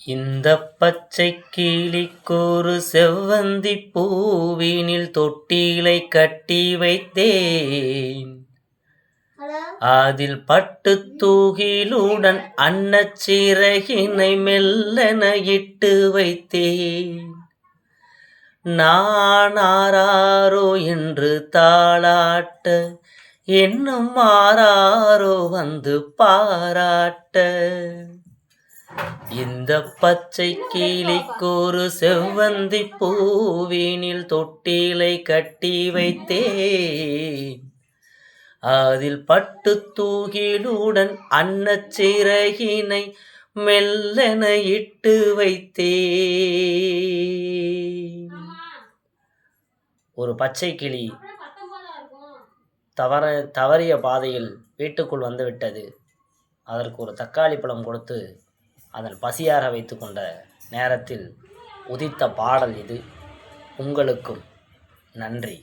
இந்த பச்சை கிளிக்கொரு செவ்வந்தி பூவினில் தொட்டிலை கட்டி வைத்தேன். அதில் பட்டு தூகிலுடன் அன்னச்சிறகினை மெல்லென இட்டு வைத்தேன். நான் ஆராரோ என்று தாளாட்ட, இன்னும் ஆராரோ வந்து பாராட்ட. இந்த பச்சை கிளிக்கொரு செவ்வந்தி பூவினில் தொட்டிலை கட்டி வைத்தேன். அதில் பட்டு தூகிலுடன் அன்னச்சிறகினை மெல்லென இட்டு வைத்தேன். ஒரு பச்சை கிளி தவறிய பாதையில் வீட்டுக்குள் வந்துவிட்டது. அதற்கு ஒரு தக்காளி பழம் கொடுத்து அதன் பசியார வைத்து கொண்ட நேரத்தில் உதித்த பாடல் இது. உங்களுக்கும் நன்றி.